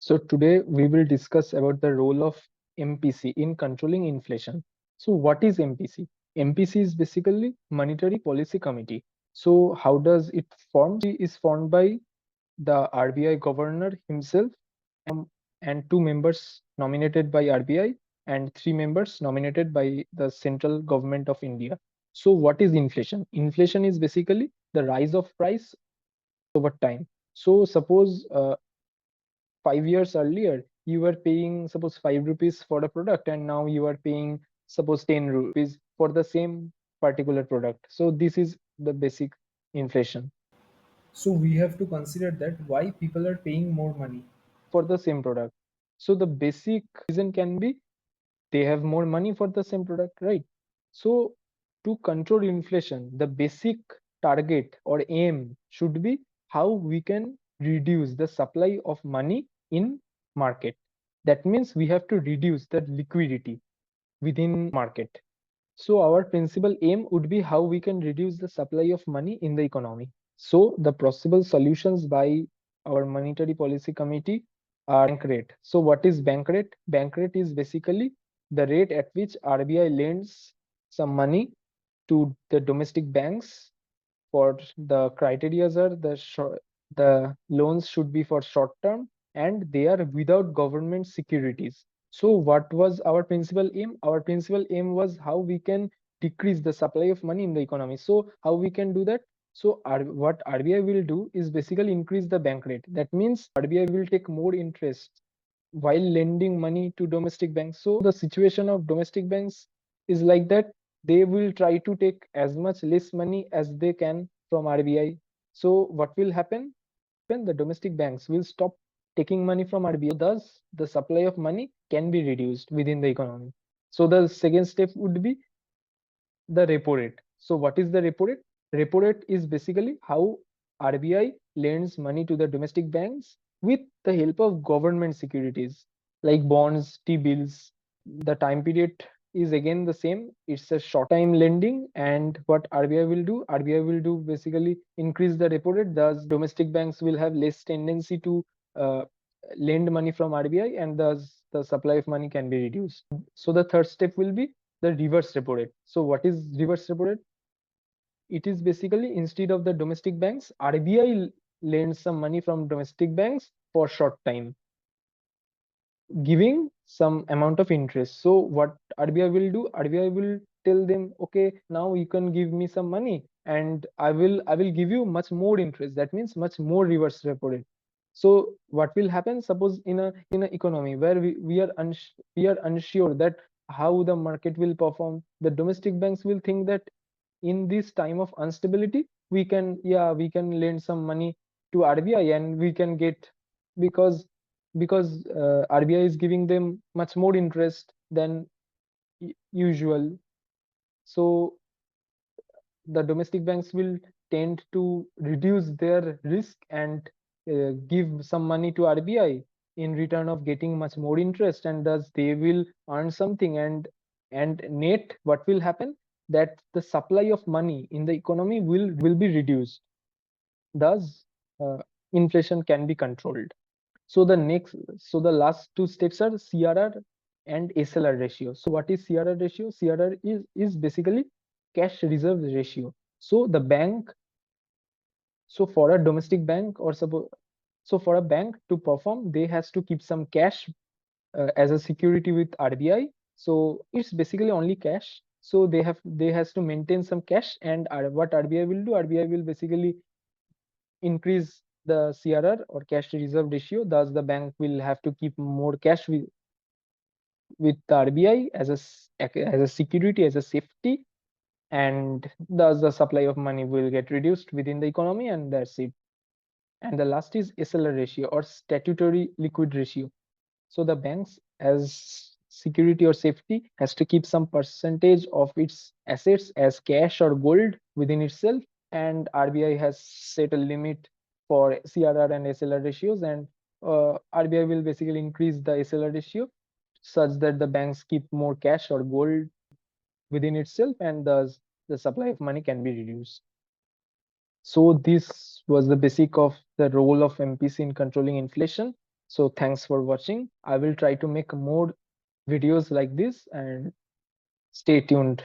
So today we will discuss about the role of MPC in controlling inflation. So what is MPC? MPC is basically Monetary Policy Committee. So how does it form? Is formed by the RBI governor himself and two members nominated by RBI and three members nominated by the central government of India. So what is inflation? Inflation is basically the rise of price over time. So suppose 5 years earlier you were paying suppose 5 rupees for a product and now you are paying suppose 10 rupees for the same particular product. So this is the basic inflation So we have to consider that why people are paying more money. for the same product. So the basic reason can be they have more money for the same product, right? So to control inflation, the basic target or aim should be how we can reduce the supply of money in market. That means we have to reduce the liquidity within market. So our principal aim would be how we can reduce the supply of money in the economy. So the possible solutions by our monetary policy committee are bank rate. So what is bank rate? Bank rate is basically the rate at which RBI lends some money to the domestic banks for the criteria are the loans should be for short term and they are without government securities. So what was our principal aim? Our principal aim was how we can decrease the supply of money in the economy. So how we can do that? So what RBI will do is basically increase the bank rate. That means RBI will take more interest while lending money to domestic banks. So the situation of domestic banks is like that they will try to take as much less money as they can from RBI. So what will happen? The domestic banks will stop taking money from RBI. So thus the supply of money can be reduced within the economy. So the second step would be the repo rate. So what is the repo rate? Repo rate is basically how RBI lends money to the domestic banks with the help of government securities like bonds, T-bills. The time period is again the same. It's a short time lending, and what RBI will do? RBI will do basically increase the repo rate. Thus, domestic banks will have less tendency to uh, lend money from RBI, and thus the supply of money can be reduced. So the third step will be the reverse repo rate. So what is reverse repo rate? It is basically instead of the domestic banks, RBI lends some money from domestic banks for short time, giving some amount of interest. So what RBI will do? RBI will tell them, okay, now you can give me some money, and I will give you much more interest. That means much more reverse repo rate. So what will happen? Suppose in a economy where we are unsure that how the market will perform, the domestic banks will think that in this time of instability we can lend some money to RBI and we can get because RBI is giving them much more interest than usual. So the domestic banks will tend to reduce their risk and give some money to RBI in return of getting much more interest, and thus they will earn something. And net, what will happen? That the supply of money in the economy will be reduced. Thus, inflation can be controlled. So the last two steps are CRR and SLR ratio. So what is CRR ratio? CRR is basically cash reserve ratio. So the bank, so for a domestic bank or suppose, so for a bank to perform, they has to keep some cash as a security with RBI. So it's basically only cash. So they has to maintain some cash, and what RBI will do? RBI will basically increase the CRR or cash reserve ratio. Thus, the bank will have to keep more cash with the RBI as a security, as a safety, and thus the supply of money will get reduced within the economy, and that's it. And the last is SLR ratio or statutory liquid ratio. So the banks as security or safety has to keep some percentage of its assets as cash or gold within itself, and RBI has set a limit for CRR and SLR ratios, and RBI will basically increase the SLR ratio such that the banks keep more cash or gold within itself, and thus the supply of money can be reduced. So this was the basic of the role of MPC in controlling inflation. So thanks for watching. I will try to make more videos like this, and stay tuned.